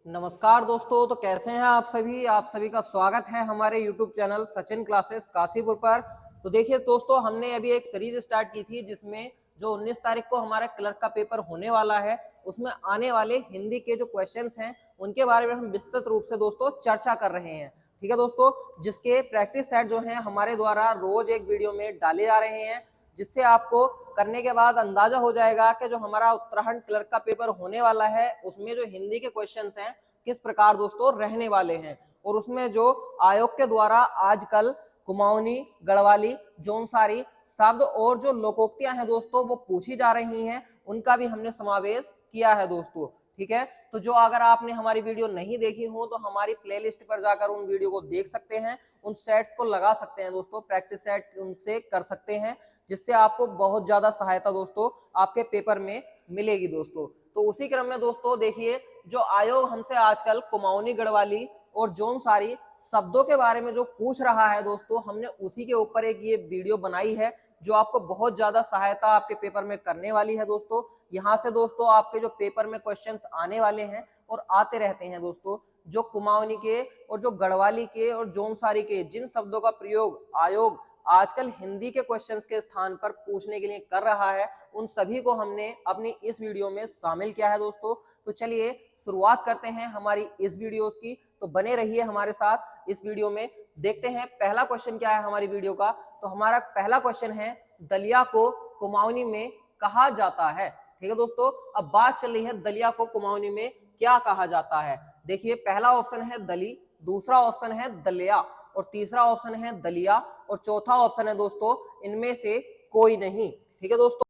नमस्कार दोस्तों, तो कैसे हैं आप सभी का स्वागत है हमारे YouTube channel Sachin classes Kashipur पर। तो देखिए दोस्तों, हमने अभी एक सीरीज स्टार्ट की थी जिसमें जो 19 तारीख को हमारा क्लर्क का पेपर होने वाला है उसमें आने वाले हिंदी के जो क्वेश्चंस हैं उनके बारे में हम विस्तृत रूप से दोस्तों चर्चा कर रहे हैं। ठीक है दोस्तों, जिसके प्रैक्टिस सेट जो है हमारे द्वारा रोज एक वीडियो में डाले जा रहे हैं, जिससे आपको करने के बाद अंदाजा हो जाएगा कि जो हमारा उत्तराखंड क्लर्क का पेपर होने वाला है उसमें जो हिंदी के क्वेश्चंस हैं किस प्रकार दोस्तों रहने वाले हैं। और उसमें जो आयोग के द्वारा आजकल कुमाऊनी, गढ़वाली, जौनसारी शब्द और जो लोकोक्तियां हैं दोस्तों वो पूछी जा रही हैं, उनका भी हमने समावेश किया है दोस्तों। ठीक है, तो जो अगर आपने हमारी वीडियो नहीं देखी हो तो हमारी प्लेलिस्ट पर जाकर उन वीडियो को देख सकते हैं, उन सेट्स को लगा सकते हैं दोस्तों, प्रैक्टिस सेट उनसे कर सकते हैं, जिससे आपको बहुत ज्यादा सहायता दोस्तों आपके पेपर में मिलेगी दोस्तों। तो उसी क्रम में दोस्तों देखिए, जो आयोग हमसे आजकल कुमाऊनी, गढ़वाली और जौनसारी शब्दों के बारे में जो पूछ रहा है दोस्तों, हमने उसी के ऊपर एक ये वीडियो बनाई है जो आपको बहुत ज्यादा सहायता आपके पेपर में करने वाली है दोस्तों। यहाँ से दोस्तों आपके जो पेपर में क्वेश्चंस आने वाले हैं और आते रहते हैं दोस्तों, जो कुमाऊनी के और जो गढ़वाली के और जौनसारी के जिन शब्दों का प्रयोग आयोग आजकल हिंदी के क्वेश्चंस के स्थान पर पूछने के लिए कर रहा है, उन सभी को हमने अपनी इस वीडियो में शामिल किया है दोस्तों। तो चलिए शुरुआत करते हैं हमारी इस वीडियोस की। तो बने रहिए हमारे साथ इस वीडियो में। देखते हैं पहला क्वेश्चन क्या है हमारी वीडियो का। तो हमारा पहला क्वेश्चन है, दलिया को कुमाऊनी में कहा जाता है। ठीक है दोस्तों, अब बात चल रही है दलिया को कुमाऊनी में क्या कहा जाता है। देखिए, पहला ऑप्शन है दली, दूसरा ऑप्शन है दलिया और तीसरा ऑप्शन है दलिया और चौथा ऑप्शन है दोस्तों इनमें से कोई नहीं। ठीक है दोस्तों,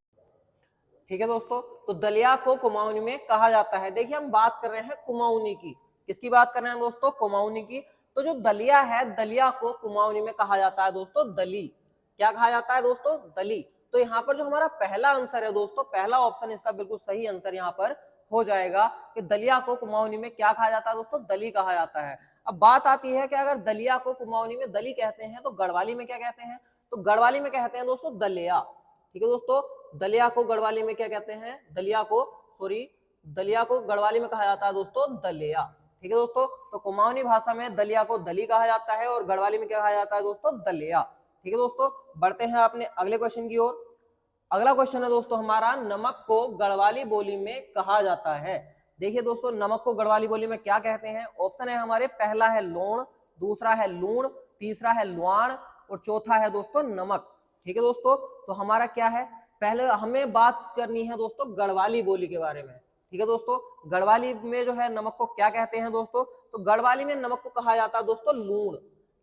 ठीक है दोस्तों, तो दलिया को कुमाऊनी में कहा जाता है। देखिए, हम बात कर रहे हैं कुमाऊनी की। किसकी बात कर रहे हैं दोस्तों? कुमाऊनी की। तो जो दलिया है, दलिया को कुमाऊनी में कहा जाता है दोस्तों दली। क्या कहा जाता है दोस्तों? दली। तो यहाँ पर जो हमारा पहला आंसर है दोस्तों, पहला ऑप्शन इसका बिल्कुल सही आंसर यहाँ पर हो जाएगा कि दलिया को कुमाऊनी में क्या कहा जाता है दोस्तों? दली कहा जाता है। अब बात आती है कि अगर दलिया को कुमाऊनी में दली कहते हैं तो गढ़वाली में क्या कहते हैं? तो गढ़वाली में कहते हैं दोस्तों दलिया। ठीक है दोस्तों, दलिया को गढ़वाली में क्या कहते हैं? दलिया को गढ़वाली में कहा जाता है दोस्तों दलिया। ठीक है दोस्तों, तो कुमाऊनी भाषा में दलिया को दली कहा जाता है और गढ़वाली में क्या कहा जाता है दोस्तों? दलिया। ठीक है दोस्तों, बढ़ते हैं अपने अगले क्वेश्चन की ओर। अगला क्वेश्चन है दोस्तों हमारा, नमक को गढ़वाली बोली में कहा जाता है। देखिए दोस्तों, नमक को गढ़वाली बोली में क्या कहते हैं? ऑप्शन है हमारे, पहला है लोण, दूसरा है लूण, तीसरा है लुआण और चौथा है दोस्तों नमक। ठीक है दोस्तों, तो हमारा क्या है, पहले हमें बात करनी है दोस्तों गढ़वाली बोली के बारे में। ठीक है दोस्तों, गढ़वाली में जो है नमक को क्या कहते हैं दोस्तों? तो गढ़वाली में नमक को कहा जाता है दोस्तों लूण।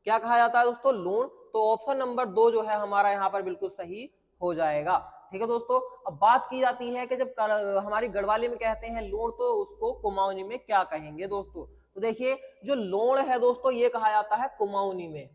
क्या कहा जाता है दोस्तों? लूण। तो ऑप्शन नंबर 2 जो है हमारा यहाँ पर बिल्कुल सही हो जाएगा। ठीक है दोस्तों, अब बात की जाती है कि जब हमारी गढ़वाली में कहते हैं लूण तो उसको कुमाऊनी में क्या कहेंगे दोस्तों? तो देखिए, जो लोण है दोस्तों ये कहा जाता है कुमाऊनी में।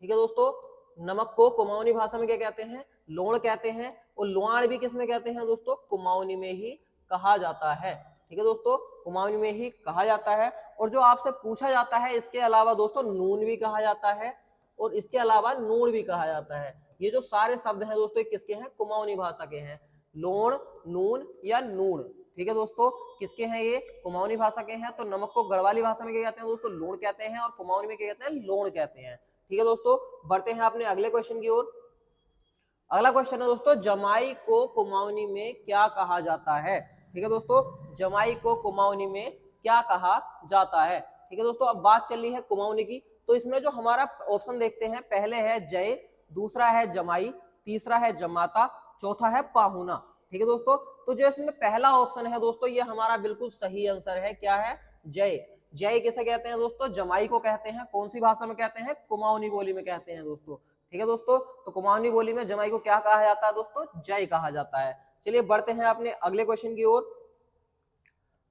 ठीक है दोस्तों, नमक को कुमाऊनी भाषा में क्या कहते हैं? लोण कहते हैं। और लुआण भी किस में कहते हैं दोस्तों? कुमाऊनी में ही कहा जाता है। ठीक है दोस्तों, कुमाऊनी में ही कहा जाता है। और जो आपसे पूछा जाता है इसके अलावा दोस्तों नून भी कहा जाता है और इसके अलावा नूण भी कहा जाता है। ये जो सारे शब्द हैं दोस्तों किसके हैं? कुमाऊनी भाषा के हैं। लोण, नून या नूण। ठीक है दोस्तों, किसके हैं ये? कुमाऊनी भाषा के हैं। तो नमक को गढ़वाली भाषा में क्या कहते हैं दोस्तों? लूण कहते हैं और कुमाऊनी में क्या कहते हैं? लोण कहते हैं। ठीक है दोस्तों, बढ़ते हैं अपने अगले क्वेश्चन की ओर। अगला क्वेश्चन है दोस्तों, जमाई को कुमाऊनी में क्या कहा जाता है। ठीक है दोस्तों, जमाई को कुमाऊनी में क्या कहा जाता है। ठीक है दोस्तों, अब बात चल रही है कुमाऊनी की। तो इसमें जो हमारा ऑप्शन देखते हैं, पहले है जय, दूसरा है जमाई, तीसरा है जमाता, चौथा है पाहुना। ठीक है दोस्तों, तो जो इसमें पहला ऑप्शन है दोस्तों ये हमारा बिल्कुल सही आंसर है। क्या है? जय। जय किसे कहते हैं दोस्तों? जमाई को कहते हैं। कौन सी भाषा में कहते हैं? कुमाऊनी बोली में कहते हैं दोस्तों। ठीक है दोस्तों, तो कुमाऊनी बोली में जमाई को क्या कहा जाता है दोस्तों? जय कहा जाता है। चलिए बढ़ते हैं अपने अगले क्वेश्चन की ओर।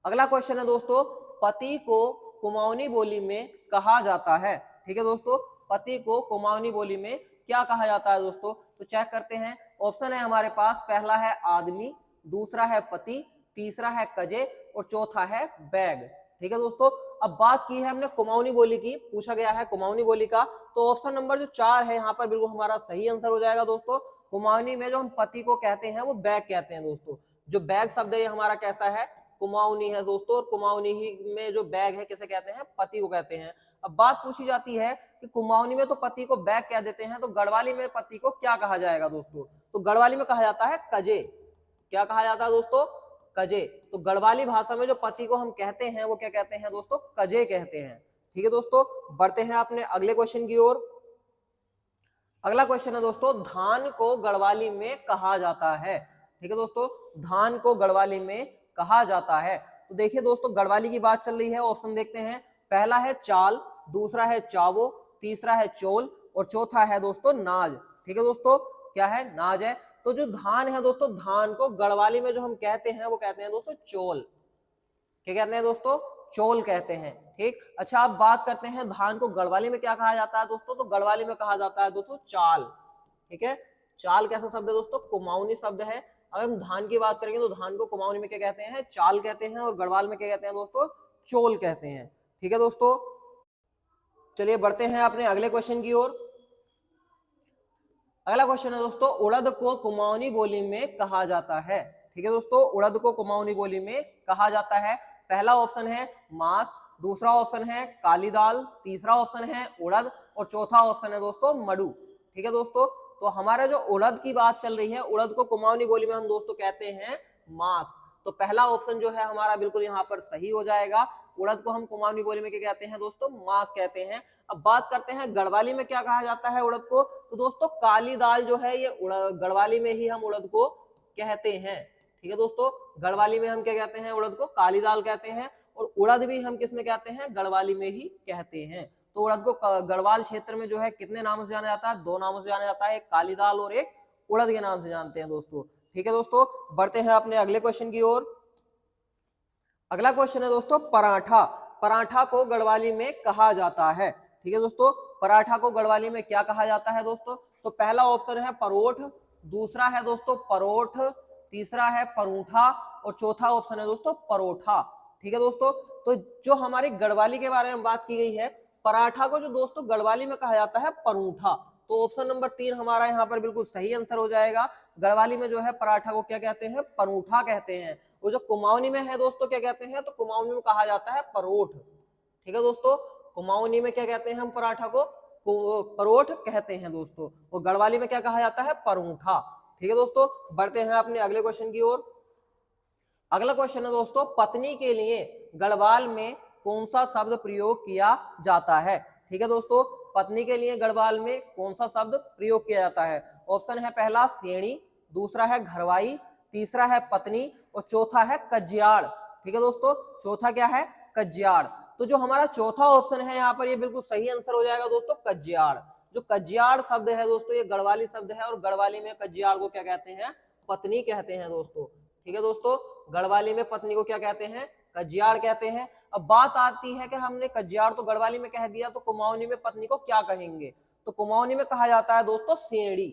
अगला क्वेश्चन है दोस्तों, पति को कुमाऊनी बोली में कहा जाता है। ठीक है दोस्तों, पति को कुमाऊनी बोली में क्या कहा जाता है दोस्तों? तो चेक करते हैं। ऑप्शन है हमारे पास, पहला है आदमी, दूसरा है पति, तीसरा है कजे और चौथा है बैग। ठीक है दोस्तों, अब बात की है हमने कुमाऊनी बोली की, पूछा गया है कुमाऊनी बोली का, तो ऑप्शन नंबर जो 4 है यहाँ पर बिल्कुल हमारा सही आंसर हो जाएगा दोस्तों। कुमाऊनी में जो हम पति को कहते हैं वो बैग कहते हैं दोस्तों। जो बैग शब्द है ये हमारा कैसा है? कुमाऊनी है दोस्तों, और कुमाऊनी ही में जो बैग है किसे कहते हैं, पति को कहते हैं। अब बात पूछी जाती है कि कुमाऊनी में तो पति को बैग कह देते हैं, तो गढ़वाली में पति को क्या कहा जाएगा दोस्तों, तो गढ़वाली में कहा जाता है कजे। क्या कहा जाता है दोस्तों, कजे। तो गढ़वाली भाषा में जो पति को हम कहते हैं वो क्या कहते हैं दोस्तों, कजे कहते हैं। ठीक है दोस्तों, बढ़ते हैं अपने अगले क्वेश्चन की ओर। अगला क्वेश्चन है दोस्तों, धान को गढ़वाली में कहा जाता है। ठीक है दोस्तों, धान को गढ़वाली में कहा जाता है। तो देखिए दोस्तों, गढ़वाली की बात चल रही है, ऑप्शन देखते हैं। पहला है चाल, दूसरा है चावो, तीसरा है चोल और चौथा है दोस्तों नाज। ठीक है दोस्तों, क्या है, नाज है। तो जो धान है दोस्तों, धान को गढ़वाली में जो हम कहते हैं वो कहते हैं दोस्तों चोल। क्या कहते हैं दोस्तों, चोल कहते हैं। ठीक, अच्छा अब बात करते हैं धान को गढ़वाली में क्या कहा जाता है दोस्तों, तो गढ़वाली में कहा जाता है दोस्तों चाल। ठीक है, चाल कैसा शब्द है दोस्तों, कुमाऊनी शब्द है। अगर हम धान की बात करेंगे तो धान को कुमाऊनी में क्या कहते हैं, चाल कहते हैं, और गढ़वाल में क्या कहते हैं दोस्तों, चोल कहते हैं। ठीक है दोस्तों, चलिए बढ़ते हैं अपने अगले क्वेश्चन की ओर। अगला क्वेश्चन है दोस्तों, उड़द को कुमाऊनी बोली में कहा जाता है। ठीक है दोस्तों, उड़द को कुमाऊनी बोली में कहा जाता है। पहला ऑप्शन है मास, दूसरा ऑप्शन है काली दाल, तीसरा ऑप्शन है उड़द और चौथा ऑप्शन है दोस्तों मडू। ठीक है दोस्तों, तो हमारा जो उड़द की बात चल रही है, उड़द को कुमाऊनी बोली में हम दोस्तों कहते हैं मास। तो पहला ऑप्शन जो है हमारा बिल्कुल यहाँ पर सही हो जाएगा। उड़द को हम कुमाऊनी बोली में क्या कहते हैं दोस्तों, मास कहते हैं। अब बात करते हैं गढ़वाली में क्या कहा जाता है उड़द को, तो दोस्तों काली दाल जो है ये गढ़वाली में ही हम उड़द को कहते हैं। ठीक है दोस्तों, गढ़वाली में हम क्या कहते हैं, उड़द को काली दाल कहते हैं, और उड़द भी हम किस में कहते हैं, गढ़वाली में ही कहते हैं। तो उड़द को गढ़वाल क्षेत्र में जो है कितने नामों से जाना जाता है, दो नामों से जाना जाता है, एक काली दाल और एक उड़द के नाम से जानते हैं दोस्तों। ठीक है दोस्तों, बढ़ते हैं अपने अगले क्वेश्चन की ओर। अगला क्वेश्चन है दोस्तों, पराठा। पराठा को गढ़वाली में कहा जाता है। ठीक है दोस्तों, पराठा को गढ़वाली में क्या कहा जाता है दोस्तों, तो पहला ऑप्शन है परोठ, दूसरा है दोस्तों परोठ, तीसरा है परूठा और चौथा ऑप्शन है दोस्तों परोठा। ठीक है दोस्तों, तो जो हमारी गढ़वाली के बारे में बात की गई है, पराठा को जो दोस्तों गढ़वाली में कहा जाता है परूठा। तो ऑप्शन नंबर 3 हमारा यहाँ पर बिल्कुल सही आंसर हो जाएगा। गढ़वाली में जो है पराठा को क्या कहते हैं, परूठा कहते हैं। वो जो कुमाऊनी में है दोस्तों क्या कहते हैं, तो कुमाऊनी में कहा जाता है परोठ। ठीक है दोस्तों, कुमाऊनी में क्या कहते हैं हम पराठा को, परोठ कहते हैं दोस्तों, और गढ़वाली में क्या कहा जाता है, परूठा। ठीक है दोस्तों, बढ़ते हैं अपने अगले क्वेश्चन की ओर। अगला क्वेश्चन है दोस्तों, पत्नी के लिए गढ़वाल में कौन सा शब्द प्रयोग किया जाता है। ठीक है दोस्तों, पत्नी के लिए गढ़वाल में कौन सा शब्द प्रयोग किया जाता है। ऑप्शन है पहला सेणी, दूसरा है घरवाई, तीसरा है पत्नी और चौथा है कज्जियाड़। ठीक है दोस्तों, चौथा क्या है, कज्जियाड़। तो जो हमारा चौथा ऑप्शन है यहाँ पर ये बिल्कुल सही आंसर हो जाएगा दोस्तों, कज्जियाड़। जो कज्जियाड़ शब्द है दोस्तों ये गढ़वाली शब्द है, और गढ़वाली में कज्जियाड़ को क्या कहते हैं, पत्नी कहते हैं दोस्तों। ठीक है दोस्तों, गढ़वाली में पत्नी को क्या कहते हैं, कज्जियाड़ कहते हैं। अब बात आती है कि हमने कज्जियाड़ तो गढ़वाली में कह दिया, तो कुमाऊनी में पत्नी को क्या कहेंगे, तो कुमाऊनी में कहा जाता है दोस्तों सेड़ी।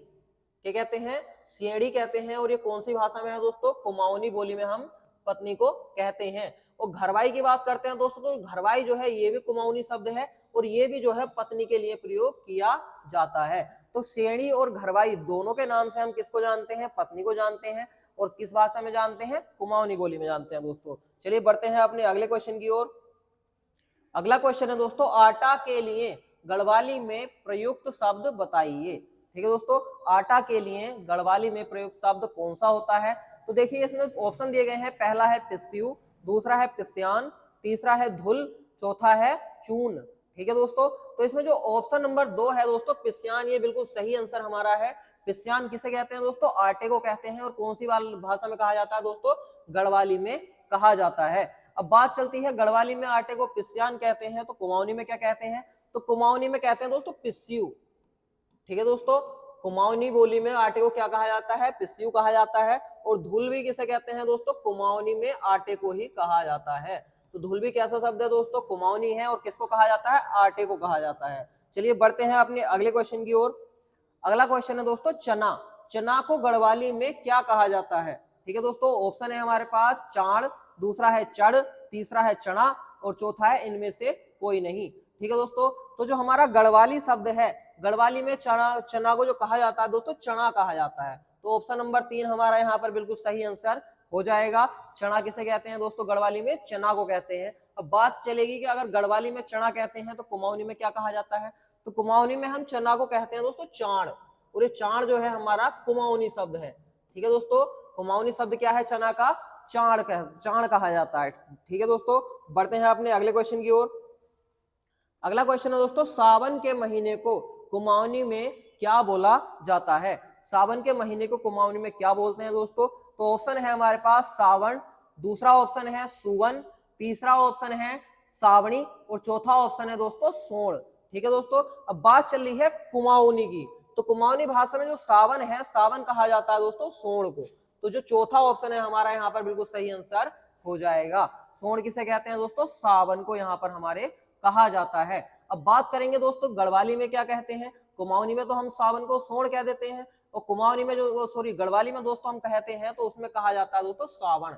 क्या कहते हैं, सेड़ी कहते हैं। और ये कौन सी भाषा में है दोस्तों, कुमाऊनी बोली में हम पत्नी को कहते हैं। और घरवाई की बात करते हैं दोस्तों, तो घरवाई जो है ये भी कुमाऊनी शब्द है, और ये भी जो है पत्नी के लिए प्रयोग किया जाता है। तो सेड़ी और घरवाई दोनों के नाम से हम किसको जानते हैं, पत्नी को जानते हैं। और किस भाषा में जानते हैं, कुमाऊनी बोली में जानते हैं दोस्तों। चलिए बढ़ते हैं अपने अगले क्वेश्चन की ओर। अगला क्वेश्चन है दोस्तों, आटा के लिए गढ़वाली में प्रयुक्त शब्द बताइए। ठीक है दोस्तों, आटा के लिए गढ़वाली में प्रयुक्त शब्द कौन सा होता है, तो देखिए इसमें ऑप्शन दिए गए हैं। पहला है पिस्यू, दूसरा है पिस्यान, तीसरा है धुल, चौथा है चून। ठीक है दोस्तों, तो इसमें जो ऑप्शन नंबर 2 है दोस्तों पिस्यान, ये बिल्कुल सही आंसर हमारा है। पिस्यान किसे कहते हैं दोस्तों, आटे को कहते हैं। और कौन सी भाषा में कहा जाता है दोस्तों, गढ़वाली में कहा जाता है। अब बात चलती है गढ़वाली में आटे को पिस्यान कहते हैं, तो कुमाऊनी में क्या कहते हैं, तो कुमाऊनी में कहते हैं दोस्तों पिस्यू। ठीक है दोस्तों, कुमाऊनी बोली में आटे को क्या कहा जाता है, पिस्यू कहा जाता है। और धुल भी किसे कहते हैं दोस्तों, कुमाऊनी में आटे को ही कहा जाता है। तो धुल भी कैसा शब्द है दोस्तों, कुमाऊनी है, और किसको कहा जाता है, आटे को कहा जाता है। चलिए बढ़ते हैं अपने अगले क्वेश्चन की ओर। अगला क्वेश्चन है दोस्तों, चना। चना को गढ़वाली में क्या कहा जाता है। ठीक है दोस्तों, ऑप्शन है हमारे पास चाण, दूसरा है चढ़, तीसरा है चना और चौथा है इनमें से कोई नहीं। ठीक है दोस्तों, तो जो हमारा गढ़वाली शब्द है, गढ़वाली में चना को जो कहा जाता है दोस्तों, चना कहा जाता है। तो ऑप्शन नंबर 3 हमारा यहाँ पर बिल्कुल सही आंसर हो जाएगा। चना किसे कहते हैं दोस्तों? गढ़वाली में चना को कहते हैं। अब बात चलेगी कि अगर गढ़वाली में चना कहते हैं तो कुमाऊनी में क्या कहा जाता है? तो कुमाऊनी में हम चना को कहते हैं दोस्तों चाण, और ये चाण जो है हमारा कुमाऊनी शब्द है। ठीक है दोस्तों, कुमाऊनी शब्द क्या है चना का? चाण कहा जाता है। ठीक है दोस्तों, बढ़ते हैं अपने अगले क्वेश्चन की ओर। अगला क्वेश्चन है दोस्तों, सावन के महीने को कुमाऊनी में क्या बोला जाता है? सावन के महीने को कुमाऊनी में क्या बोलते हैं दोस्तों? तो ऑप्शन है हमारे पास सावन, दूसरा ऑप्शन है सुवन, तीसरा ऑप्शन है सावणी और चौथा ऑप्शन है दोस्तों सोण। ठीक है दोस्तों, अब बात चल रही है कुमाऊनी की। तो कुमाऊनी भाषा में जो सावन है, सावन कहा जाता है दोस्तों सोण को। तो जो चौथा ऑप्शन है हमारा यहाँ पर बिल्कुल सही आंसर हो जाएगा। सोण किसे कहते हैं दोस्तों? सावन को यहाँ पर हमारे कहा जाता है। अब बात करेंगे दोस्तों गढ़वाली में क्या कहते हैं। कुमाऊनी में तो हम सावन को सोण कह देते हैं, और कुमाऊनी में जो गढ़वाली में दोस्तों हम कहते हैं तो उसमें कहा जाता है दोस्तों सावन।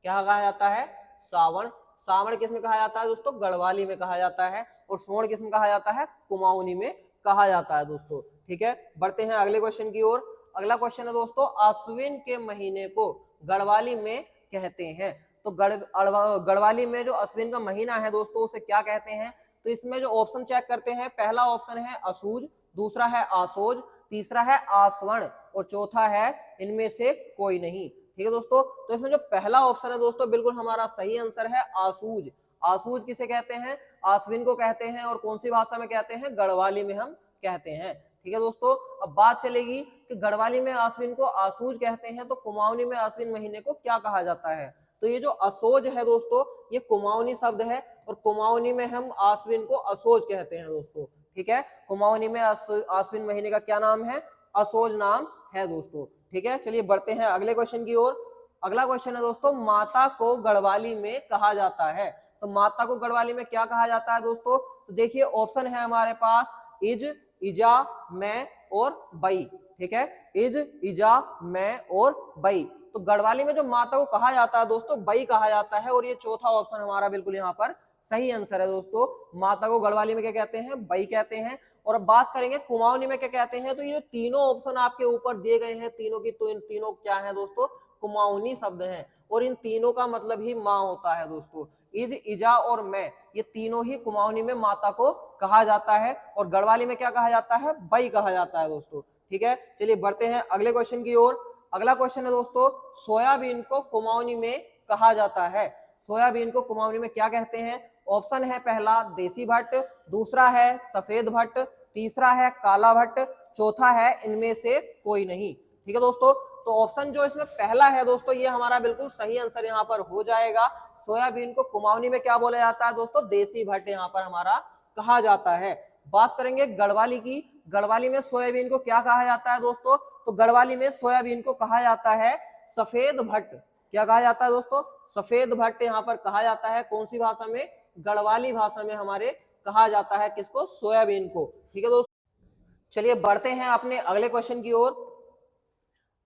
क्या कहा जाता है? सावन। सावन किसमें कहा जाता है दोस्तों? गढ़वाली में कहा जाता है। और सोण किसमें कहा जाता है? कुमाऊनी में कहा जाता है दोस्तों। ठीक है, बढ़ते हैं अगले क्वेश्चन की ओर। अगला क्वेश्चन है दोस्तों, आश्विन के महीने को गढ़वाली में कहते हैं। तो गढ़वाली में जो अश्विन का महीना है दोस्तों उसे क्या कहते हैं? तो इसमें जो ऑप्शन चेक करते हैं, पहला ऑप्शन है असूज, दूसरा है आसोज, तीसरा है आसवण और चौथा है इनमें से कोई नहीं। ठीक है दोस्तों, तो इसमें जो पहला ऑप्शन है दोस्तों बिल्कुल हमारा सही आंसर है आसूज। आसूज किसे कहते हैं? आश्विन को कहते हैं। और कौन सी भाषा में कहते हैं? गढ़वाली में हम कहते हैं। ठीक है दोस्तों, अब बात चलेगी कि गढ़वाली में आश्विन को आसूज कहते हैं, तो कुमाऊनी में आश्विन महीने को क्या कहा जाता है? तो ये जो असोज है दोस्तों ये कुमाऊनी शब्द है, और कुमाऊनी में हम आश्विन को असोज कहते हैं दोस्तों। ठीक है, कुमाऊनी में आश्विन महीने का क्या नाम है? असोज नाम है दोस्तों। ठीक है, चलिए बढ़ते हैं अगले क्वेश्चन की ओर। अगला क्वेश्चन है दोस्तों, माता को गढ़वाली में कहा जाता है। तो माता को गढ़वाली में क्या कहा जाता है दोस्तों? तो देखिए ऑप्शन है हमारे पास इज, इजा, मैं और बई। ठीक है, इज, इजा, मैं और बई। तो गढ़वाली में जो माता को कहा जाता है दोस्तों बई कहा जाता है, और ये चौथा ऑप्शन हमारा बिल्कुल यहाँ पर सही आंसर है दोस्तों। माता को गढ़वाली में क्या कहते हैं? बई कहते हैं। और अब बात करेंगे कुमाऊनी में क्या कहते हैं। तो ये जो तीनों ऑप्शन आपके ऊपर दिए गए हैं तीनों की, तो इन तीनों क्या है दोस्तों? कुमाऊनी शब्द हैं, और इन तीनों का मतलब ही माँ होता है दोस्तों। इज, इजा और मैं, ये तीनों ही कुमाऊनी में माता को कहा जाता है, और गढ़वाली में क्या कहा जाता है? बई कहा जाता है दोस्तों। ठीक है, चलिए बढ़ते हैं अगले क्वेश्चन की ओर। अगला क्वेश्चन है दोस्तों, सोयाबीन को कुमाऊनी में कहा जाता है। सोयाबीन को कुमाऊनी में क्या कहते हैं? ऑप्शन है पहला देसी भट्ट, दूसरा है सफेद भट्ट, तीसरा है काला भट्ट, चौथा है इनमें से कोई नहीं। ठीक है दोस्तों, तो ऑप्शन जो इसमें पहला है दोस्तों ये हमारा बिल्कुल सही आंसर यहाँ पर हो जाएगा। सोयाबीन को कुमाऊनी में क्या बोला जाता है दोस्तों? देसी भट्ट यहाँ पर हमारा कहा जाता है। बात करेंगे गढ़वाली की। गढ़वाली में सोयाबीन को क्या कहा जाता है दोस्तों? तो गढ़वाली में सोयाबीन को कहा जाता है सफेद भट्ट। क्या कहा जाता है दोस्तों? सफेद भट्ट यहाँ पर कहा जाता है। कौन सी भाषा में? गढ़वाली भाषा में हमारे कहा जाता है किसको? सोयाबीन को। ठीक है दोस्तों, चलिए बढ़ते हैं अपने अगले क्वेश्चन की ओर।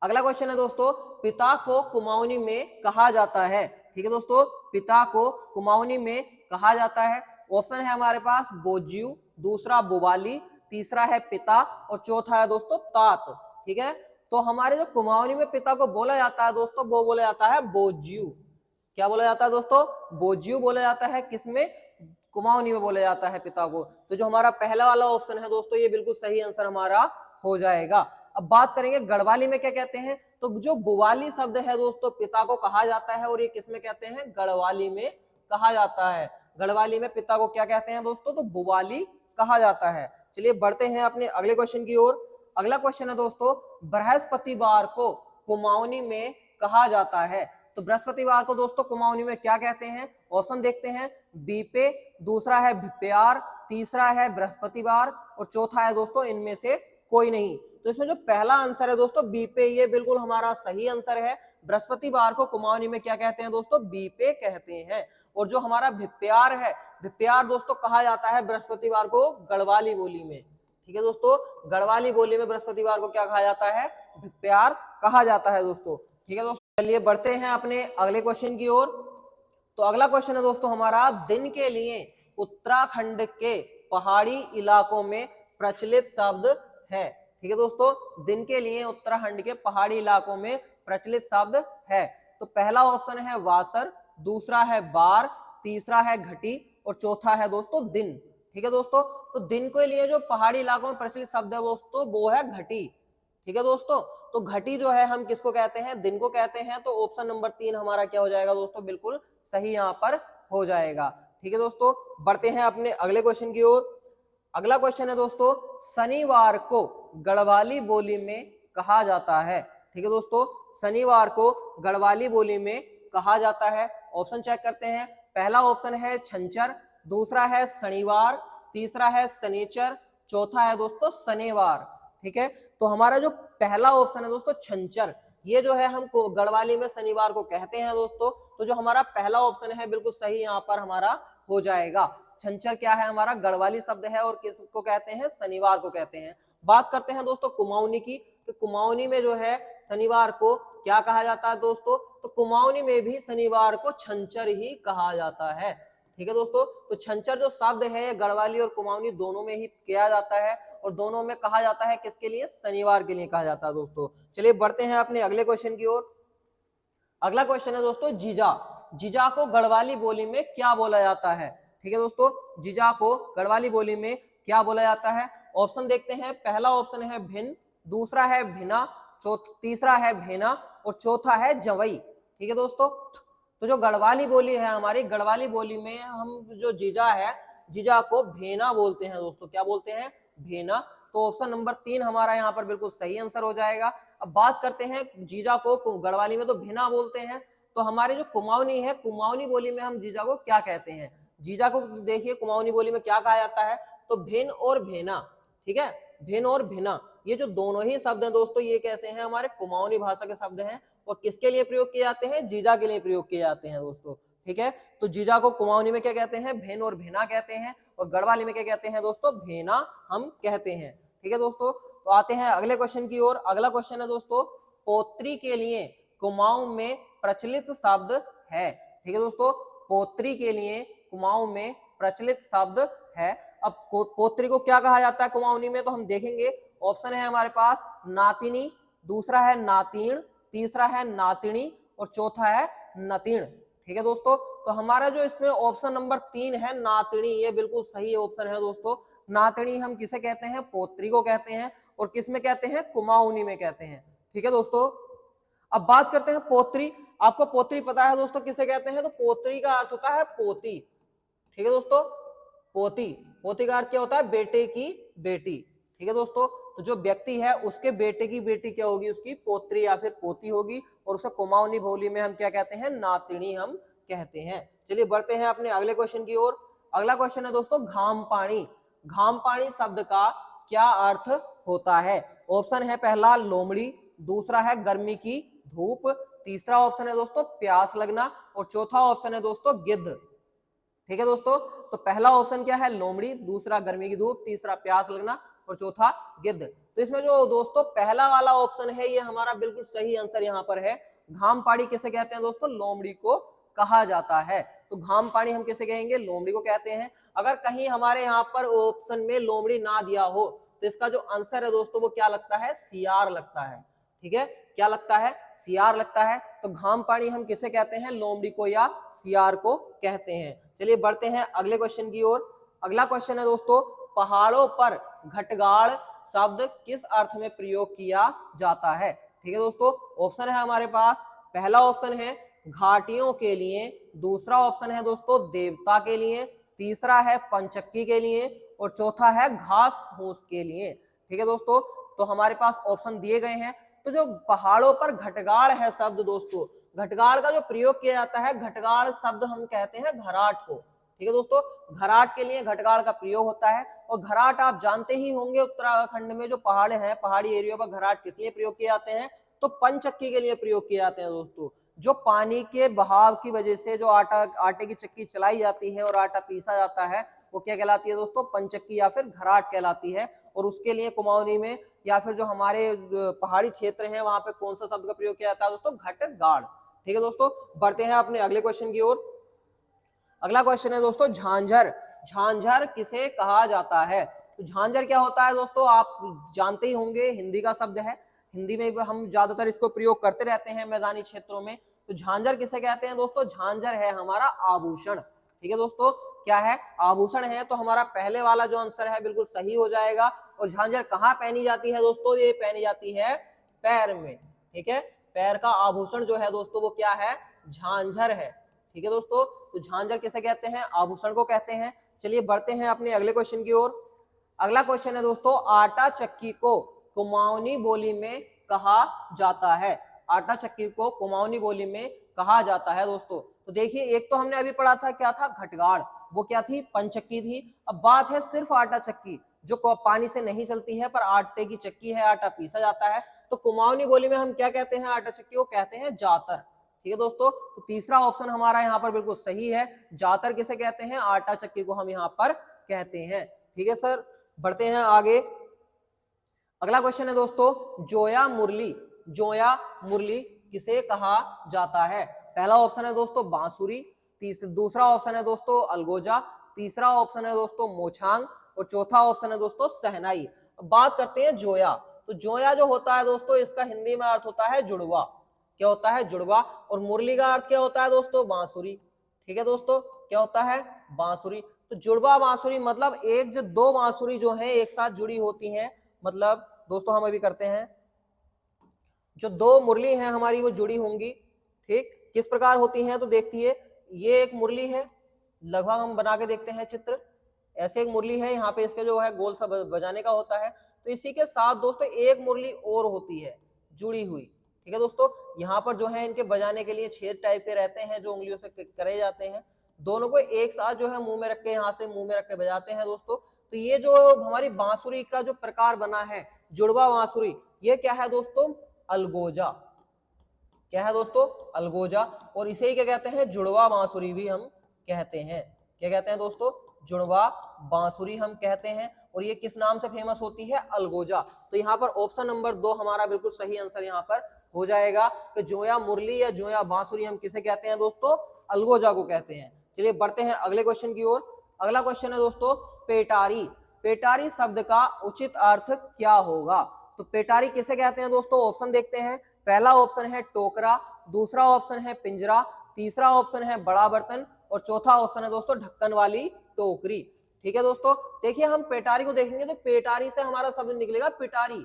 अगला क्वेश्चन है दोस्तों, पिता को कुमाऊनी में कहा जाता है। ठीक है दोस्तों, पिता को कुमाऊनी में कहा जाता है। ऑप्शन है हमारे पास बोज्यू, दूसरा बुवाली, तीसरा है पिता और चौथा है दोस्तों तात। ठीक है, तो हमारे जो कुमाऊनी में पिता को बोला जाता है दोस्तों वो बोला जाता है बोज्यू। क्या बोला जाता है दोस्तों? बोज्यू बोला जाता है। किसमें? कुमाऊनी में बोला जाता है पिता को। तो जो हमारा पहला वाला ऑप्शन है दोस्तों ये बिल्कुल सही आंसर हमारा हो जाएगा। अब बात करेंगे गढ़वाली में क्या कहते हैं। तो जो बुवाली शब्द है दोस्तों पिता को कहा जाता है, और ये किसमें कहते हैं? गढ़वाली में कहा जाता है। गढ़वाली में पिता को क्या कहते हैं दोस्तों? तो बुवाली कहा जाता है। चलिए बढ़ते हैं अपने अगले क्वेश्चन की ओर। अगला क्वेश्चन है दोस्तों, बृहस्पतिवार को कुमाऊनी में कहा जाता है। तो बृहस्पतिवार को दोस्तों कुमाऊनी में क्या कहते हैं? ऑप्शन देखते हैं, बीपे, दूसरा है भिप्यार, तीसरा है बृहस्पतिवार और चौथा है दोस्तों इनमें से कोई नहीं। तो इसमें जो पहला आंसर है दोस्तों बीपे, ये बिल्कुल हमारा सही आंसर है। बृहस्पतिवार को कुमाऊनी में क्या कहते हैं दोस्तों? बीपे कहते हैं। और जो हमारा भिप्यार है, भिप्यार दोस्तों कहा जाता है बृहस्पतिवार को गढ़वाली बोली में। ठीक है दोस्तों, गढ़वाली बोली में बृहस्पतिवार को क्या कहा जाता है? भिप्यार कहा जाता है दोस्तों। ठीक है दोस्तों, चलिए बढ़ते हैं अपने अगले क्वेश्चन की ओर। तो अगला क्वेश्चन है दोस्तों हमारा, दिन के लिए उत्तराखंड के पहाड़ी इलाकों में प्रचलित शब्द है। ठीक है दोस्तों, दिन के लिए उत्तराखंड के पहाड़ी इलाकों में प्रचलित शब्द है। तो पहला ऑप्शन है वासर, दूसरा है बार, तीसरा है घटी और चौथा है दोस्तों दिन। ठीक है दोस्तों, तो दिन के लिए जो पहाड़ी इलाकों में प्रचलित शब्द है दोस्तों वो है घटी। ठीक है दोस्तों, तो घटी जो है हम किसको कहते हैं, दिन को कहते हैं। तो ऑप्शन नंबर 3 हमारा क्या हो जाएगा दोस्तों, बिल्कुल सही यहाँ पर हो जाएगा। ठीक है दोस्तों, बढ़ते हैं अपने अगले क्वेश्चन की ओर। अगला क्वेश्चन है दोस्तों, शनिवार को गढ़वाली बोली में कहा जाता है। ठीक है दोस्तों, शनिवार को गढ़वाली बोली में कहा जाता है। ऑप्शन चेक करते हैं। पहला ऑप्शन है छंचर, दूसरा है शनिवार, तीसरा है शनिचर, चौथा है दोस्तों शनिवार। ठीक है, तो हमारा जो पहला ऑप्शन है दोस्तों छंचर, ये जो है हम गढ़वाली में शनिवार को कहते हैं दोस्तों। तो जो हमारा पहला ऑप्शन है बिल्कुल सही यहाँ पर हमारा हो जाएगा। छंचर क्या है, हमारा गढ़वाली शब्द है और किसको कहते हैं, शनिवार को कहते हैं। बात करते हैं दोस्तों कुमाऊनी की, तो कुमाऊनी में जो है शनिवार को क्या कहा जाता है दोस्तों, तो कुमाऊनी में भी शनिवार को छंचर ही कहा जाता है। ठीक है दोस्तों, तो छंचर जो शब्द है गढ़वाली और कुमाऊनी दोनों में ही किया जाता है और दोनों में कहा जाता है किसके लिए, शनिवार के लिए कहा जाता है दोस्तों। चलिए बढ़ते हैं अपने अगले क्वेश्चन की ओर। अगला क्वेश्चन है दोस्तों जीजा। जीजा को गढ़वाली बोली में क्या बोला जाता है। ठीक है दोस्तों, जीजा को गढ़वाली बोली में क्या बोला जाता है। ऑप्शन देखते हैं। पहला ऑप्शन है भिन, दूसरा है भिना, तीसरा है भेना और चौथा है जवई। ठीक है दोस्तों, तो जो गढ़वाली बोली है हमारी, गढ़वाली बोली में हम जो जीजा है, जीजा को भेना बोलते हैं दोस्तों। क्या बोलते हैं, भेना। तो ऑप्शन नंबर 3 हमारा यहाँ पर बिल्कुल सही आंसर हो जाएगा। अब बात करते हैं जीजा को गढ़वाली में तो भेना बोलते हैं, तो हमारे जो कुमाऊनी है, कुमाऊनी बोली में हम जीजा को क्या कहते हैं। जीजा को देखिए कुमाऊनी बोली में क्या कहा जाता है, तो भिन और भेना। ठीक है, भिन और भिना, ये जो दोनों ही शब्द हैं दोस्तों, ये कैसे हैं, हमारे कुमाऊनी भाषा के शब्द हैं और किसके लिए प्रयोग किए जाते हैं, जीजा के लिए प्रयोग किए जाते हैं दोस्तों। ठीक है, तो जीजा को कुमाऊनी में क्या कहते हैं, भिन और भेना कहते हैं और गढ़वाली में क्या कहते हैं दोस्तों, भेना हम कहते हैं। ठीक है दोस्तों, तो आते हैं अगले क्वेश्चन की ओर। अगला क्वेश्चन है दोस्तों, पोत्री के लिए कुमाऊं में प्रचलित शब्द है। ठीक है दोस्तों, पोत्री के लिए कुमाऊं में प्रचलित शब्द है। अब पोत्री को क्या कहा जाता है कुमाऊनी में, तो हम देखेंगे। ऑप्शन है हमारे पास नातिनी, दूसरा है नातीण, तीसरा है नातिनी और चौथा है नतीण। ठीक है दोस्तों, तो हमारा जो इसमें ऑप्शन नंबर 3 है नातिनी, ये बिल्कुल सही ऑप्शन है दोस्तों। नातिनी हम किसे कहते हैं, पोत्री को कहते हैं और किस में कहते हैं, कुमाऊनी में कहते हैं। ठीक है दोस्तों, अब बात करते हैं पोत्री। आपको पोत्री पता है दोस्तों किसे कहते हैं, तो पोत्री का अर्थ होता है पोती। ठीक है दोस्तों, पोती, पोती का अर्थ क्या होता है, बेटे की बेटी। ठीक है दोस्तों, तो जो व्यक्ति है उसके बेटे की बेटी क्या होगी, उसकी पोत्री या फिर पोती होगी और उसे कुमाऊनी बोली में हम क्या कहते हैं, नातिनी हम कहते हैं। चलिए बढ़ते हैं अपने अगले क्वेश्चन की ओर। अगला क्वेश्चन है दोस्तों घाम पानी। घाम पानी शब्द का क्या अर्थ होता है। ऑप्शन है पहला लोमड़ी, दूसरा है गर्मी की धूप, तीसरा ऑप्शन है दोस्तों प्यास लगना और चौथा ऑप्शन है दोस्तों गिद्ध। ठीक है दोस्तों, तो पहला ऑप्शन क्या है, लोमड़ी, दूसरा गर्मी की धूप, तीसरा प्यास लगना और चौथा गिद्ध। तो इसमें जो दोस्तों पहला वाला ऑप्शन है ये हमारा बिल्कुल सही आंसर यहाँ पर है। घाम पानी किसे कहते हैं दोस्तों, लोमड़ी को कहा जाता है। तो घाम पानी हम किसे कहेंगे, लोमड़ी को कहते हैं। अगर कहीं हमारे यहाँ पर ऑप्शन में लोमड़ी ना दिया हो तो इसका जो आंसर है दोस्तों वो क्या लगता है, सियार लगता है। ठीक है, क्या लगता है, सियार लगता है। तो घाम पानी हम किसे कहते हैं, लोमड़ी को या सियार को कहते हैं। चलिए बढ़ते हैं अगले क्वेश्चन की ओर। अगला क्वेश्चन है दोस्तों, पहाड़ों पर घटगाड़ शब्द किस अर्थ में प्रयोग किया जाता है। ठीक है दोस्तों, ऑप्शन है हमारे पास। पहला ऑप्शन है घाटियों के लिए, दूसरा ऑप्शन है दोस्तों देवता के लिए, तीसरा है पंचक्की के लिए और चौथा है घास फूस के लिए। ठीक है दोस्तों, तो हमारे पास ऑप्शन दिए गए हैं। तो जो पहाड़ों पर घटगाड़ है शब्द दोस्तों, घटगाड़ का जो प्रयोग किया जाता है, घटगाड़ शब्द हम कहते हैं घराट को। ठीक है दोस्तों, घराट के लिए घटगाड़ का प्रयोग होता है और घराट आप जानते ही होंगे उत्तराखंड में जो पहाड़ हैं, पहाड़ी एरिया पर घराट किस लिए प्रयोग किए जाते हैं, तो पंचक्की के लिए प्रयोग किए जाते हैं दोस्तों। जो पानी के बहाव की वजह से जो आटे की चक्की चलाई जाती है और आटा पीसा जाता है वो क्या कहलाती है दोस्तों, पंचक्की या फिर घराट कहलाती है। और उसके लिए कुमाऊनी में या फिर जो हमारे पहाड़ी क्षेत्र हैं वहां पे कौन सा शब्द का प्रयोग किया जाता है दोस्तों, घटगाड़। ठीक है दोस्तों, बढ़ते हैं अपने अगले क्वेश्चन की ओर। अगला क्वेश्चन है दोस्तों झांझर। झांझर किसे कहा जाता है। तो झांझर क्या होता है दोस्तों, आप जानते ही होंगे, हिंदी का शब्द है। हिंदी में हम ज्यादातर इसको प्रयोग करते रहते हैं मैदानी क्षेत्रों में। तो झांझर किसे कहते हैं दोस्तों? झांझर है हमारा आभूषण। ठीक है दोस्तों, क्या है? आभूषण है। तो हमारा पहले वाला जो आंसर है बिल्कुल सही हो जाएगा। और झांझर कहाँ पहनी जाती है दोस्तों? ये पहनी जाती है पैर में। ठीक है, पैर का आभूषण जो है दोस्तों वो क्या है? झांझर है। ठीक है दोस्तों, तो झांझर किसे कहते हैं? आभूषण को कहते हैं। चलिए बढ़ते हैं अपने अगले क्वेश्चन की ओर। अगला क्वेश्चन है दोस्तों, आटा चक्की को कुमाऊनी बोली में कहा जाता है? आटा चक्की को कुमाऊनी बोली में कहा जाता है दोस्तों। तो देखिए, एक तो हमने अभी पढ़ा था, क्या था? घटगाड़, वो क्या थी? पंचक्की थी। अब बात है सिर्फ आटा चक्की, जो पानी से नहीं चलती है पर आटे की चक्की है, आटा पीसा जाता है। तो कुमाऊनी बोली में हम क्या कहते हैं? आटा चक्की को कहते हैं जातर। ठीक है दोस्तों, तो तीसरा ऑप्शन हमारा यहाँ पर बिल्कुल सही है। जातर किसे कहते हैं? आटा चक्की को हम यहाँ पर कहते हैं। ठीक है सर, बढ़ते हैं आगे। अगला क्वेश्चन है दोस्तों, जोया मुरली। जोया मुरली किसे कहा जाता है? पहला ऑप्शन है दोस्तों बांसुरी, दूसरा ऑप्शन है दोस्तों अलगोजा, तीसरा ऑप्शन है दोस्तों मोछांग, और चौथा ऑप्शन है दोस्तों सहनाई। बात करते हैं जोया। तो जोया जो होता है दोस्तों, इसका हिंदी में अर्थ होता है जुड़वा। क्या होता है? जुड़वा। और मुरली का अर्थ क्या होता है दोस्तों? बांसुरी। ठीक है दोस्तों, क्या होता है? बांसुरी। तो जुड़वा बांसुरी मतलब एक जो दो बांसुरी जो है एक साथ जुड़ी होती हैं। मतलब दोस्तों हम अभी करते हैं, जो दो मुरली हैं हमारी वो जुड़ी होंगी। ठीक, किस प्रकार होती हैं? तो देखिए, ये एक मुरली है, लगभग हम बना के देखते हैं चित्र। ऐसे एक मुरली है, यहाँ पे इसके जो है गोल सा बजाने का होता है। तो इसी के साथ दोस्तों एक मुरली और होती है जुड़ी हुई। ठीक है दोस्तों, यहाँ पर जो है इनके बजाने के लिए छेद टाइप के रहते हैं जो उंगलियों से करे जाते हैं। दोनों को एक साथ जो है मुंह में रख के, यहाँ से मुंह में रख के बजाते हैं दोस्तों। तो ये जो हमारी बांसुरी का जो प्रकार बना है, जुड़वा बांसुरी, ये क्या है दोस्तों? अलगोजा। क्या है दोस्तों? अलगोजा। और इसे ही क्या कहते हैं? जुड़वा बांसुरी भी हम कहते हैं। क्या कहते हैं दोस्तों? जुड़वा बांसुरी हम कहते हैं। और ये किस नाम से फेमस होती है? अलगोजा। तो यहाँ पर ऑप्शन नंबर 2 हमारा बिल्कुल सही आंसर यहाँ पर हो जाएगा कि जोया मुरली या जोया बांसुरी हम किसे कहते हैं दोस्तों? अलगोजा को कहते हैं। चलिए बढ़ते हैं अगले क्वेश्चन की ओर। अगला क्वेश्चन है दोस्तों, पेटारी। पेटारी शब्द का उचित अर्थ क्या होगा? तो पेटारी किसे कहते हैं दोस्तों? ऑप्शन देखते हैं। पहला ऑप्शन है टोकरा, दूसरा ऑप्शन है पिंजरा, तीसरा ऑप्शन है बड़ा बर्तन, और चौथा ऑप्शन है दोस्तों ढक्कन वाली टोकरी। ठीक है दोस्तों, देखिए हम पेटारी को देखेंगे तो पेटारी से हमारा शब्द निकलेगा पिटारी।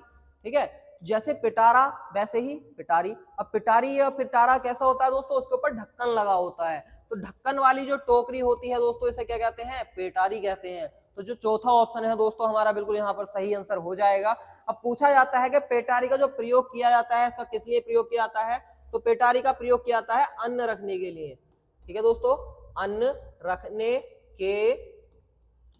ठीक है, जैसे पिटारा वैसे ही पिटारी। अब पिटारी या पिटारा कैसा होता है दोस्तों? उसके ऊपर ढक्कन लगा होता है। तो ढक्कन वाली जो टोकरी होती है दोस्तों, इसे क्या कहते हैं? पेटारी कहते हैं। तो जो चौथा ऑप्शन है दोस्तों हमारा बिल्कुल यहाँ पर सही आंसर हो जाएगा। अब पूछा जाता है कि पेटारी का जो प्रयोग किया जाता है, इसका किस लिए प्रयोग किया जाता है? तो पेटारी का प्रयोग किया जाता है अन्न रखने के लिए। ठीक है दोस्तों, अन्न रखने के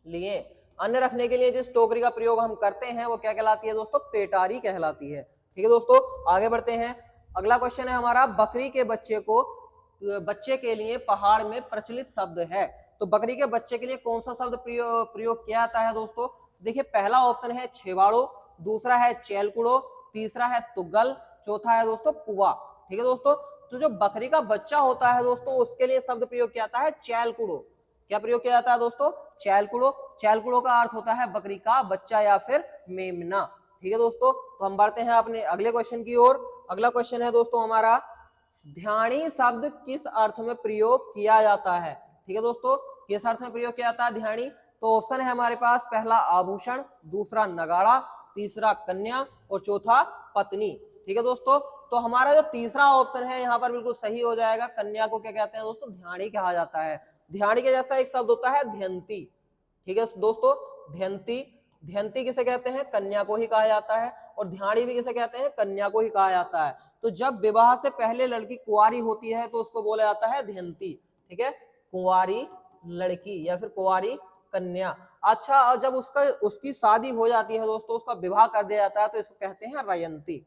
लिए, अन्न रखने के लिए जिस टोकरी का प्रयोग हम करते हैं वो क्या कहलाती है दोस्तों? पेटारी कहलाती है। ठीक है दोस्तों, आगे बढ़ते हैं। अगला क्वेश्चन है हमारा, बकरी के बच्चे के लिए पहाड़ में प्रचलित शब्द है। तो बकरी के बच्चे के लिए कौन सा शब्द प्रयोग किया जाता है दोस्तों? देखिए, पहला ऑप्शन है छेवाड़ो, दूसरा है चैलकुड़ो, तीसरा है तुगल, चौथा है दोस्तों पुआ। ठीक है दोस्तों, तो जो बकरी का बच्चा होता है दोस्तों उसके लिए शब्द प्रयोग किया जाता है चैलकुड़ो। क्या प्रयोग किया जाता है दोस्तों? चैलकुड़ो। चैलकुड़ो का अर्थ होता है बकरी का बच्चा या फिर मेमना। ठीक है दोस्तों, तो हम बढ़ते हैं अपने अगले क्वेश्चन की ओर। अगला क्वेश्चन है दोस्तों हमारा, ध्यानी शब्द किस अर्थ में प्रयोग किया जाता है? ठीक है दोस्तों, किस अर्थ में प्रयोग किया जाता है ध्यानी? तो ऑप्शन है हमारे पास, पहला आभूषण, दूसरा नगाड़ा, तीसरा कन्या, और चौथा पत्नी। ठीक है दोस्तों, तो हमारा जो तीसरा ऑप्शन है यहाँ पर बिल्कुल सही हो जाएगा। कन्या को क्या कहते हैं दोस्तों? ध्यानी कहा जाता है। ध्यानी के जैसा एक शब्द होता है ध्यंती। ठीक है दोस्तों, ध्यंती। ध्यंती किसे कहते हैं? कन्या को ही कहा जाता है। और ध्यानी भी किसे कहते हैं? कन्या को ही कहा जाता है। तो जब विवाह से पहले लड़की कुंवारी होती है तो उसको बोला जाता है ध्यंती। ठीक है, कुंवारी लड़की या फिर कुंवारी कन्या। अच्छा, और जब उसकी शादी हो जाती है दोस्तों, उसका विवाह कर दिया जाता है तो इसको कहते हैं रयंती।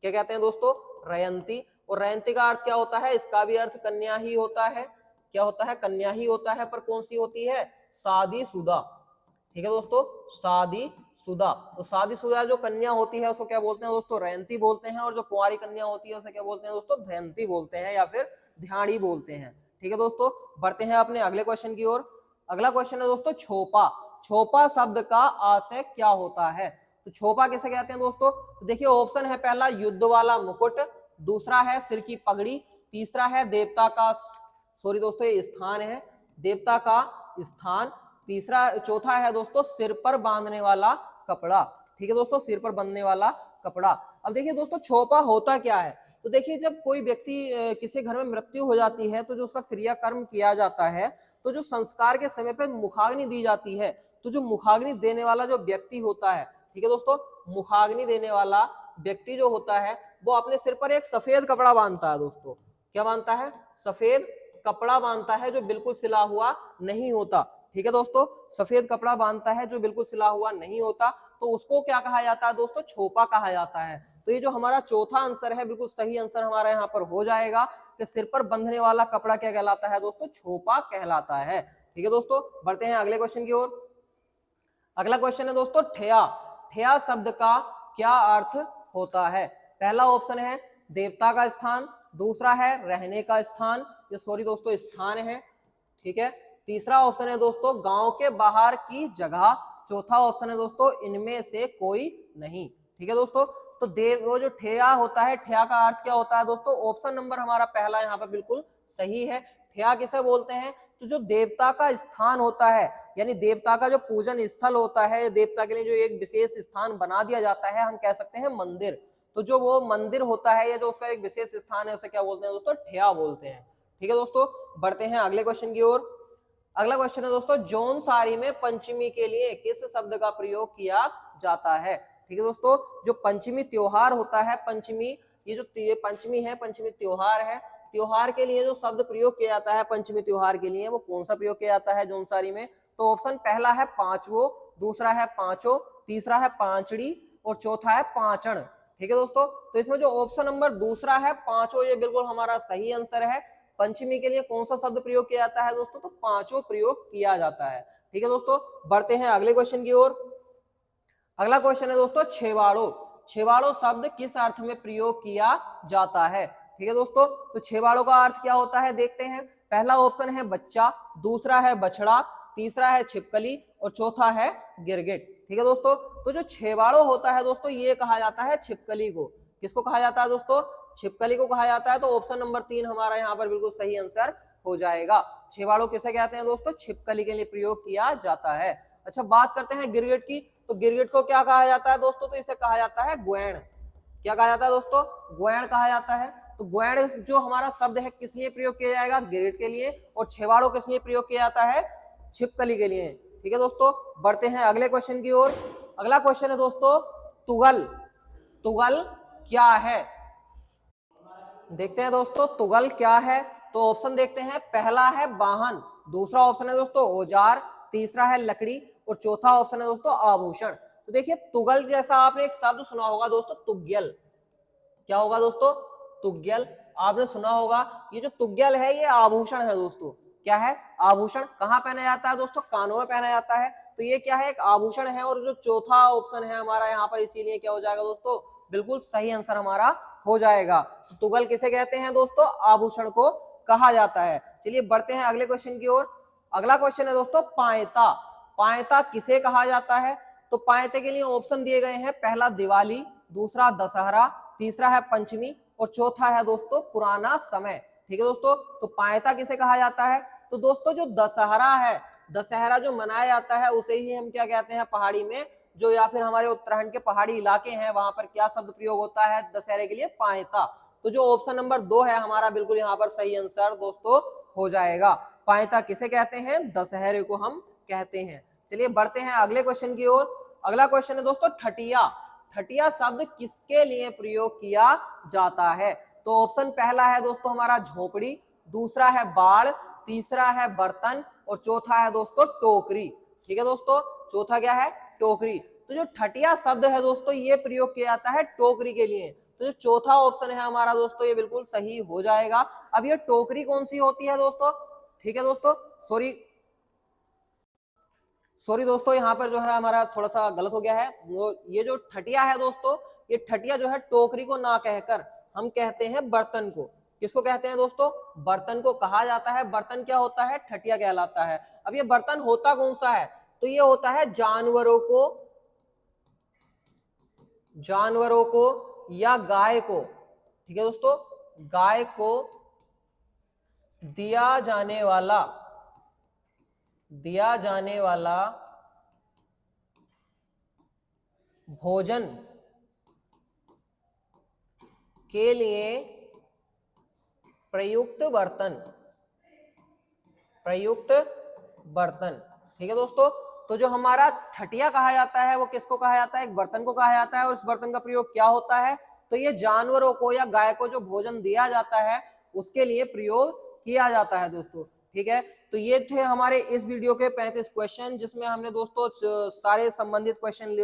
क्या कहते हैं दोस्तों? रयंती। और रयंती का अर्थ क्या होता है? इसका भी अर्थ कन्या ही होता है। क्या होता है? कन्या ही होता है, पर कौन सी होती है? शादीशुदा। ठीक है दोस्तों, शादीशुदा। तो शादीशुदा जो कन्या होती है उसको क्या बोलते हैं दोस्तों? रयंती बोलते हैं। और जो कुंवारी कन्या होती है उसे क्या बोलते हैं दोस्तों? ध्यंती बोलते हैं या फिर ध्यानी बोलते हैं। ठीक है दोस्तों, बढ़ते हैं अपने अगले क्वेश्चन की ओर। अगला क्वेश्चन है दोस्तों छोपा। छोपा शब्द का आशय क्या होता है? तो छोपा किसे कहते हैं दोस्तों? तो देखिए, ऑप्शन है पहला युद्ध वाला मुकुट, दूसरा है सिर की पगड़ी, तीसरा है देवता का, सॉरी दोस्तों ये स्थान है, देवता का स्थान। तीसरा, चौथा है दोस्तों सिर पर बांधने वाला कपड़ा। ठीक है दोस्तों, सिर पर बांधने वाला कपड़ा। अब देखिए दोस्तों छोपा होता क्या है, तो देखिए जब कोई व्यक्ति किसी घर में मृत्यु हो जाती है तो जो उसका क्रियाकर्म किया जाता है, तो जो संस्कार के समय पे मुखाग्नि दी जाती है, तो जो मुखाग्नि देने वाला जो व्यक्ति होता है, ठीक है दोस्तों, मुखाग्नि देने वाला व्यक्ति जो होता है वो अपने सिर पर एक सफेद कपड़ा बांधता है दोस्तों। क्या बांधता है? सफेद कपड़ा बांधता है जो बिल्कुल सिला हुआ नहीं होता। ठीक है दोस्तों, सफेद कपड़ा बांधता है जो बिल्कुल सिला हुआ नहीं होता, तो उसको क्या कहा जाता है दोस्तों? छोपा कहा जाता है। तो ये जो हमारा चौथा आंसर है, बिल्कुल सही आंसर हमारा यहाँ पर हो जाएगा कि सिर पर बंधने वाला कपड़ा क्या कहलाता है दोस्तों? छोपा कहलाता है। ठीक है दोस्तों, बढ़ते हैं अगले क्वेश्चन की ओर। अगला क्वेश्चन है दोस्तों ठेया। ठेया शब्द का क्या अर्थ होता है? पहला ऑप्शन है देवता का स्थान, दूसरा है रहने का स्थान, ये सॉरी दोस्तों स्थान है। ठीक है, तीसरा ऑप्शन है दोस्तों गांव के बाहर की जगह, चौथा ऑप्शन है दोस्तों इनमें से कोई नहीं। ठीक है दोस्तों, तो वो जो ठेया होता है, ठेया का अर्थ क्या होता है दोस्तों? ऑप्शन नंबर हमारा पहला यहाँ पर बिल्कुल सही है। ठेया किसे बोलते हैं? तो जो देवता का स्थान होता है, यानी देवता का जो पूजन स्थल होता है, देवता के लिए जो एक विशेष स्थान बना दिया जाता है, हम कह सकते हैं मंदिर। तो जो वो मंदिर होता है या जो उसका एक विशेष स्थान है, उसे क्या बोलते हैं दोस्तों? ठेया बोलते हैं। ठीक है दोस्तों, बढ़ते हैं अगले क्वेश्चन की ओर। अगला क्वेश्चन है दोस्तों जौनसारी में पंचमी के लिए किस शब्द का प्रयोग किया जाता है? ठीक है दोस्तों, जो पंचमी त्योहार होता है, पंचमी, ये जो पंचमी है, पंचमी त्योहार है, त्योहार के लिए जो शब्द प्रयोग किया जाता है पंचमी त्योहार के लिए, वो कौन सा प्रयोग किया जाता है जौनसारी में? तो ऑप्शन पहला है पांचवो, दूसरा है पांचो, तीसरा है पांचड़ी और चौथा है पांचण। ठीक है दोस्तों, तो इसमें जो ऑप्शन नंबर दूसरा है पांचो, ये बिल्कुल हमारा सही आंसर है। पंचमी के लिए कौन सा शब्द प्रयोग किया जाता है दोस्तों? तो पांचों प्रयोग किया जाता है। ठीक है दोस्तों, बढ़ते हैं अगले क्वेश्चन की ओर। अगला क्वेश्चन है दोस्तों छेवाड़ो। छेवाड़ो शब्द किस अर्थ में प्रयोग किया जाता है? ठीक है दोस्तों, तो छेवाड़ो का अर्थ क्या होता है देखते हैं। पहला ऑप्शन है बच्चा, दूसरा है बछड़ा, तीसरा है छिपकली और चौथा है गिरगिट। ठीक है दोस्तों, तो जो छेवाड़ो होता है दोस्तों, ये कहा जाता है छिपकली को। किसको कहा जाता है दोस्तों? छिपकली को कहा जाता है। तो ऑप्शन नंबर 3 हमारा यहाँ पर बिल्कुल सही आंसर हो जाएगा। छेवाड़ो किसे कहते हैं दोस्तों? छिपकली के लिए प्रयोग किया जाता है। अच्छा, बात करते हैं गिरगिट की। तो गिरगिट को क्या कहा जाता है दोस्तों? तो इसे कहा जाता है ग्वैण। क्या कहा जाता है दोस्तों? ग्वैण कहा जाता है। तो ग्वैण जो हमारा शब्द है किस लिए प्रयोग किया जाएगा? गिरगिट के लिए। और छेवाड़ो किस लिए प्रयोग किया जाता है? छिपकली के लिए। ठीक है दोस्तों, बढ़ते हैं अगले क्वेश्चन की ओर। अगला क्वेश्चन है दोस्तों तुगल। तुगल क्या है? देखते हैं दोस्तों तुगल क्या है। तो ऑप्शन देखते हैं, पहला है वाहन, दूसरा ऑप्शन है दोस्तों औजार, तीसरा है लकड़ी और चौथा ऑप्शन है दोस्तों आभूषण। तो देखिए तुगल जैसा आपने एक शब्द सुना होगा दोस्तों, तुग्यल। क्या होगा दोस्तों? तुग्यल आपने सुना होगा। ये जो तुग्यल है ये आभूषण है दोस्तों। क्या है? आभूषण। कहाँ पहना जाता है दोस्तों? कानों में पहना जाता है। तो ये क्या है? एक आभूषण है। और जो चौथा ऑप्शन है हमारा यहाँ पर, इसीलिए क्या हो जाएगा दोस्तों? बिल्कुल सही आंसर हमारा हो जाएगा। तो तुगल किसे कहते हैं दोस्तों? आभूषण को कहा जाता है। चलिए बढ़ते हैं अगले क्वेश्चन की ओर। अगला क्वेश्चन है दोस्तों पायता। पायता किसे कहा जाता है? तो पायते के लिए ऑप्शन दिए गए हैं, पहला दिवाली, दूसरा दशहरा, तीसरा है पंचमी और चौथा है दोस्तों पुराना समय। ठीक है दोस्तों, तो पायता किसे कहा जाता है? तो दोस्तों जो दशहरा है, दशहरा जो मनाया जाता है उसे ही हम क्या कहते हैं पहाड़ी में, जो या फिर हमारे उत्तराखंड के पहाड़ी इलाके हैं वहां पर क्या शब्द प्रयोग होता है दशहरे के लिए? पायता। तो जो ऑप्शन नंबर 2 है हमारा बिल्कुल यहाँ पर सही आंसर दोस्तों हो जाएगा। पायता किसे कहते हैं? दशहरे को हम कहते हैं। चलिए बढ़ते हैं अगले क्वेश्चन की ओर। अगला क्वेश्चन है दोस्तों ठटिया। ठटिया शब्द किसके लिए प्रयोग किया जाता है? तो ऑप्शन पहला है दोस्तों हमारा झोपड़ी, दूसरा है बाड़, तीसरा है बर्तन और चौथा है दोस्तों टोकरी। ठीक है दोस्तों, चौथा क्या है? टोकरी। तो जो ठटिया शब्द है दोस्तों ये प्रयोग किया जाता है टोकरी के लिए। तो जो चौथा ऑप्शन है हमारा दोस्तों ये बिल्कुल सही हो जाएगा। अब ये टोकरी कौन सी होती है दोस्तों? ठीक है दोस्तों, सॉरी दोस्तों, यहाँ पर जो है हमारा थोड़ा सा गलत हो गया है। वो ये जो ठटिया है दोस्तों, ये ठटिया जो है टोकरी को ना कहकर हम कहते हैं बर्तन को। किसको कहते हैं दोस्तों? बर्तन को कहा जाता है। बर्तन क्या होता है? ठटिया कहलाता है। अब ये बर्तन होता कौन सा है? तो ये होता है जानवरों को या गाय को। ठीक है दोस्तों, गाय को दिया जाने वाला भोजन के लिए प्रयुक्त बर्तन। ठीक है दोस्तों, तो जो हमारा छटिया कहा जाता है वो किसको कहा जाता है? एक बर्तन को कहा जाता है। और उस बर्तन का प्रयोग क्या होता है? तो ये जानवरों को या गाय को जो भोजन दिया जाता है उसके लिए प्रयोग किया जाता है दोस्तों। ठीक है, तो ये थे हमारे इस वीडियो के 35 क्वेश्चन, जिसमें हमने दोस्तों सारे संबंधित क्वेश्चन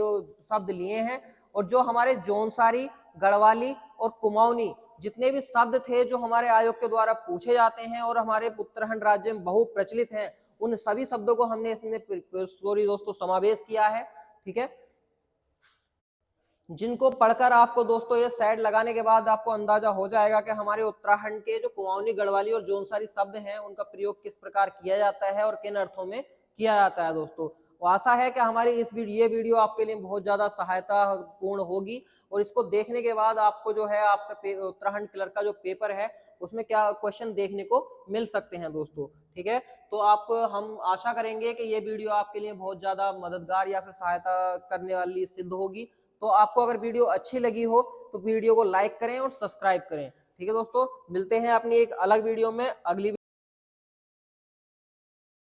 शब्द लिए हैं। और जो हमारे जौनसारी, गढ़वाली और कुमाऊनी जितने भी शब्द थे जो हमारे आयोग के द्वारा पूछे जाते हैं और हमारे उत्तराखंड राज्य में बहु प्रचलित हैं, उन सभी शब्दों को हमने इसमें दोस्तों समावेश किया है। ठीक है, जिनको पढ़कर आपको दोस्तों ये सेट लगाने के बाद आपको अंदाजा हो जाएगा कि हमारे उत्तराखंड के जो कुमाऊनी, गढ़वाली और जौनसारी शब्द हैं उनका प्रयोग किस प्रकार किया जाता है और किन अर्थों में किया जाता है दोस्तों। तो आशा है कि हमारी ये वीडियो आपके लिए बहुत ज्यादा सहायता पूर्ण होगी। और इसको देखने के बाद आपको जो है आपका उत्तराखंड क्लर्क का जो पेपर है उसमें क्या क्वेश्चन देखने को मिल सकते हैं दोस्तों। ठीक है, तो हम आशा करेंगे कि ये वीडियो आपके लिए बहुत ज्यादा मददगार या फिर सहायता करने वाली सिद्ध होगी। तो आपको अगर वीडियो अच्छी लगी हो तो वीडियो को लाइक करें और सब्सक्राइब करें। ठीक है दोस्तों, मिलते हैं अपनी एक अलग वीडियो में अगली